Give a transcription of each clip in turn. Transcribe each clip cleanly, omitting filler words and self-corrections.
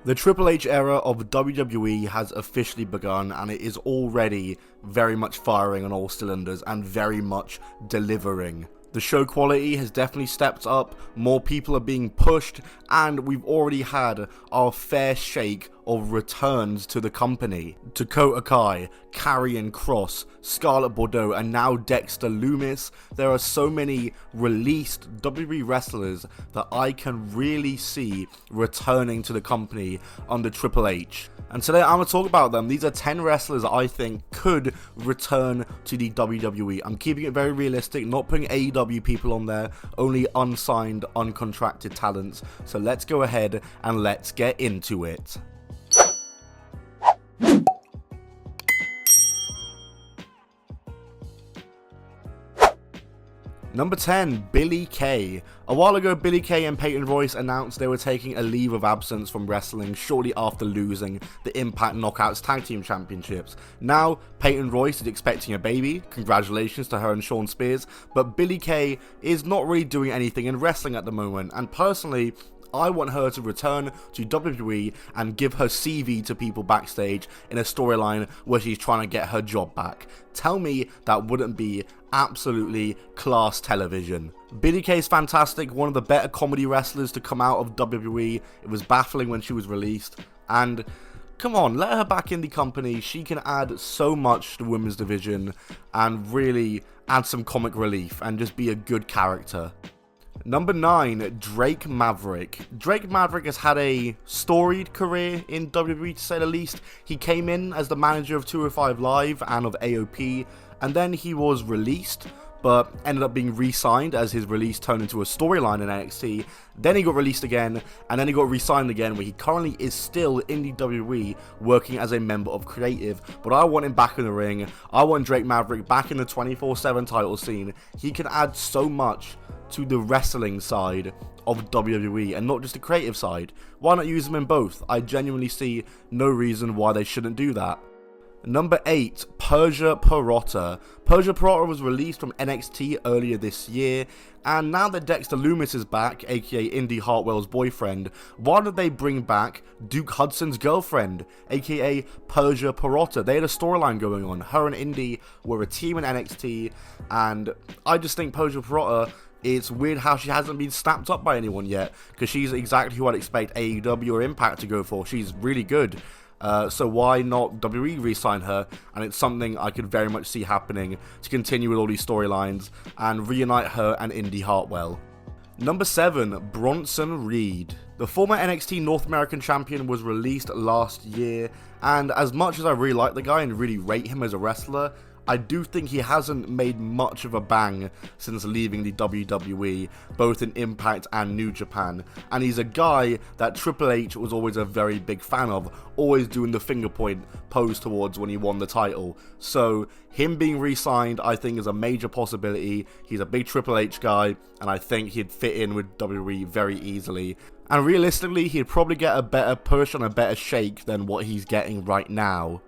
The Triple H era of WWE has officially begun, and it is already very much firing on all cylinders and very much delivering. The show quality has definitely stepped up, more people are being pushed, and we've already had our fair shake of returns to the company. Dakota Kai, Karrion Kross, Scarlett Bordeaux, and now Dexter Lumis. There are so many released WWE wrestlers that I can really see returning to the company under Triple H. And today I'm going to talk about them. These are 10 wrestlers I think could return to the WWE. I'm keeping it very realistic, not putting AEW people on there, only unsigned, uncontracted talents. So let's go ahead and let's get into it. Number 10, Billie Kay. A while ago, Billie Kay and Peyton Royce announced they were taking a leave of absence from wrestling shortly after losing the Impact Knockouts Tag Team Championships. Now, Peyton Royce is expecting a baby, congratulations to her and Shawn Spears, but Billie Kay is not really doing anything in wrestling at the moment, and personally, I want her to return to WWE and give her CV to people backstage in a storyline where she's trying to get her job back. Tell me that wouldn't be absolutely class television. Billie Kay is fantastic, one of the better comedy wrestlers to come out of WWE. It was baffling when she was released, and come on, let her back in the company. She can add so much to the women's division and really add some comic relief and just be a good character. Number 9, Drake Maverick. Drake Maverick has had a storied career in WWE to say the least. He came in as the manager of 205 Live and of AOP, and then he was released, but ended up being re-signed as his release turned into a storyline in NXT. Then he got released again, and then he got re-signed again, where he currently is still in the WWE working as a member of Creative. But I want him back in the ring. I want Drake Maverick back in the 24/7 title scene. He can add so much to the wrestling side of WWE and not just the creative side. Why not use them in both? I genuinely see no reason why they shouldn't do that. Number 8, Persia Pirotta. Persia Pirotta was released from NXT earlier this year, and now that Dexter Lumis is back, aka Indy Hartwell's boyfriend, why did they bring back Duke Hudson's girlfriend, aka Persia Pirotta? They had a storyline going on. Her and Indy were a team in NXT, and I just think Persia Pirotta, it's weird how she hasn't been snapped up by anyone yet, because she's exactly who I'd expect AEW or Impact to go for. She's really good. So why not WWE re-sign her? And it's something I could very much see happening to continue with all these storylines and reunite her and Indy Hartwell. Number 7, Bronson Reed. The former NXT North American champion was released last year, and as much as I really like the guy and really rate him as a wrestler, I do think he hasn't made much of a bang since leaving the WWE, both in Impact and New Japan, and he's a guy that Triple H was always a very big fan of, always doing the finger point pose towards when he won the title. So him being re-signed I think is a major possibility. He's a big Triple H guy, and I think he'd fit in with WWE very easily. And realistically, he'd probably get a better push and a better shake than what he's getting right now.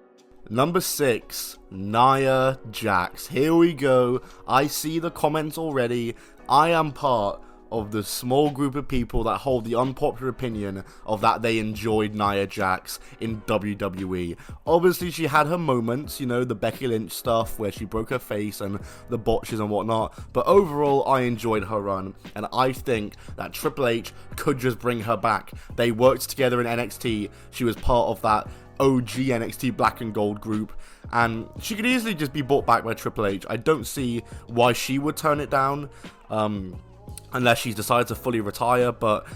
Number 6, Nia Jax. Here we go. I see the comments already. I am part of the small group of people that hold the unpopular opinion of that they enjoyed Nia Jax in WWE. Obviously, she had her moments, you know, the Becky Lynch stuff where she broke her face and the botches and whatnot, but overall, I enjoyed her run, and I think that Triple H could just bring her back. They worked together in NXT. She was part of that OG NXT Black and Gold group, and she could easily just be brought back by Triple H. I don't see why she would turn it down, unless she's decided to fully retire, but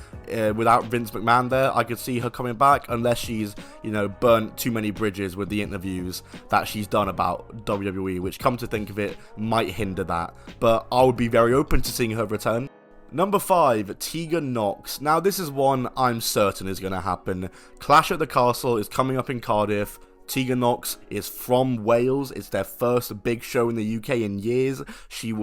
without Vince McMahon there, I could see her coming back, unless she's, you know, burnt too many bridges with the interviews that she's done about WWE, which, come to think of it, might hinder that, but I would be very open to seeing her return. Number 5, Tegan Nox. Now this is one I'm certain is going to happen. Clash at the Castle is coming up in Cardiff. Tegan Nox is from Wales. It's their first big show in the UK in years. She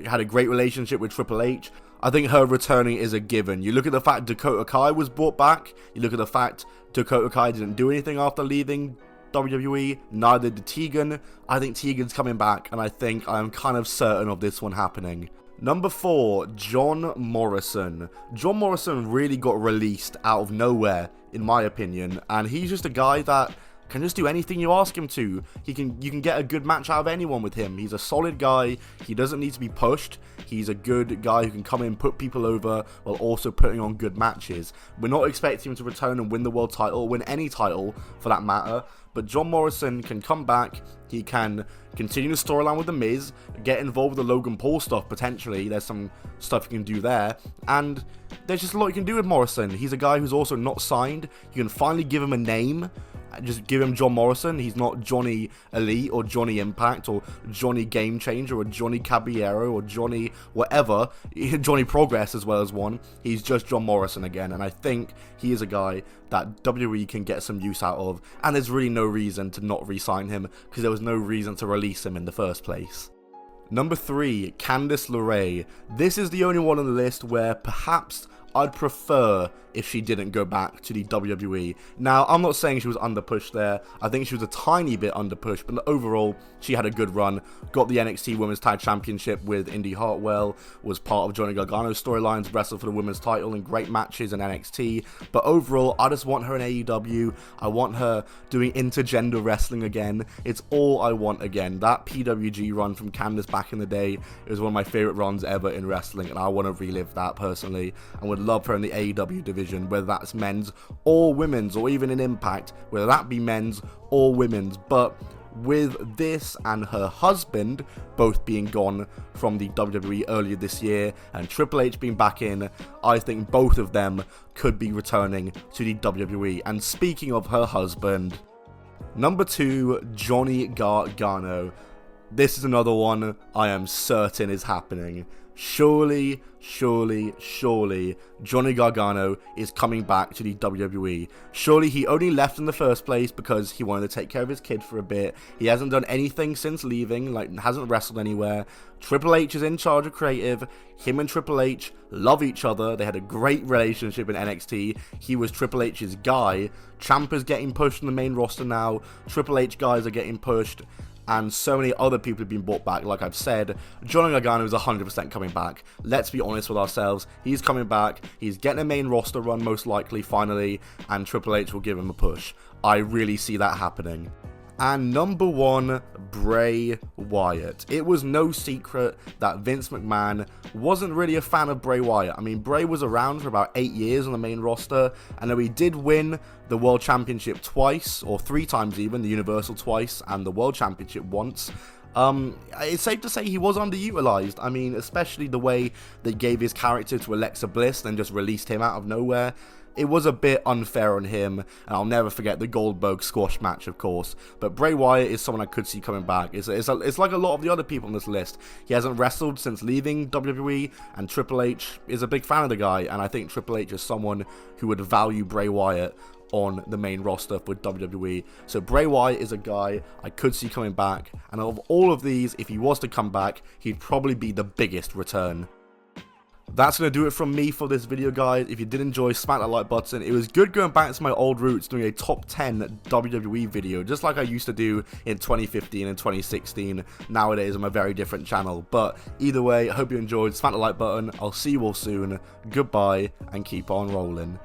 had a great relationship with Triple H. I think her returning is a given. You look at the fact Dakota Kai was brought back. You look at the fact Dakota Kai didn't do anything after leaving WWE. Neither did Tegan. I think Tegan's coming back, and I think I'm kind of certain of this one happening. Number 4, John Morrison. John Morrison really got released out of nowhere in my opinion, and he's just a guy that can just do anything you ask him to. You can get a good match out of anyone with him. He's a solid guy. He doesn't need to be pushed. He's a good guy who can come in, put people over, while also putting on good matches. We're not expecting him to return and win the world title, win any title for that matter, but John Morrison can come back. He can continue the storyline with The Miz, get involved with the Logan Paul stuff potentially. There's some stuff you can do there, and there's just a lot you can do with Morrison. He's a guy who's also not signed. You can finally give him a name. Just give him John Morrison. He's not Johnny Elite or Johnny Impact or Johnny Game Changer or Johnny Caballero or Johnny whatever. Johnny Progress as well as one. He's just John Morrison again, and I think he is a guy that WWE can get some use out of, and there's really no reason to not re-sign him because there was no reason to release him in the first place. Number 3, Candace Rae. This is the only one on the list where perhaps I'd prefer if she didn't go back to the WWE. Now, I'm not saying she was underpushed there. I think she was a tiny bit underpushed, but overall, she had a good run. Got the NXT Women's Tag Championship with Indy Hartwell, was part of Johnny Gargano's storylines, wrestled for the women's title in great matches in NXT. But overall, I just want her in AEW. I want her doing intergender wrestling again. It's all I want again. That PWG run from Candace back in the day is one of my favorite runs ever in wrestling, and I want to relive that personally, and would love her in the AEW division, whether that's men's or women's, or even in Impact, whether that be men's or women's. But with this and her husband both being gone from the WWE earlier this year, and Triple H being back in, I think both of them could be returning to the WWE. And speaking of her husband, number 2, Johnny Gargano. This is another one I am certain is happening. Surely, Johnny Gargano is coming back to the WWE. Surely he only left in the first place because he wanted to take care of his kid for a bit. He hasn't done anything since leaving, like hasn't wrestled anywhere. Triple H is in charge of creative. Him and Triple H love each other. They had a great relationship in NXT. He was Triple H's guy. Ciampa's getting pushed in the main roster now. Triple H guys are getting pushed, and so many other people have been brought back. Like I've said, Johnny Gargano is 100% coming back. Let's be honest with ourselves. He's coming back. He's getting a main roster run most likely, finally, and Triple H will give him a push. I really see that happening. And number 1, Bray Wyatt. It was no secret that Vince McMahon wasn't really a fan of Bray Wyatt. I mean, Bray was around for about 8 years on the main roster, and though he did win the World Championship twice, or 3 times even, the Universal twice, and the World Championship once, it's safe to say he was underutilized. I mean, especially the way they gave his character to Alexa Bliss and just released him out of nowhere. It was a bit unfair on him, and I'll never forget the Goldberg squash match, of course. But Bray Wyatt is someone I could see coming back. It's like a lot of the other people on this list. He hasn't wrestled since leaving WWE, and Triple H is a big fan of the guy, and I think Triple H is someone who would value Bray Wyatt on the main roster for WWE. So Bray Wyatt is a guy I could see coming back, and of all of these, if he was to come back, he'd probably be the biggest return. That's going to do it from me for this video, guys. If you did enjoy, smack that like button. It was good going back to my old roots, doing a top 10 WWE video, just like I used to do in 2015 and 2016. Nowadays, I'm a very different channel. But either way, I hope you enjoyed. Smack the like button. I'll see you all soon. Goodbye, and keep on rolling.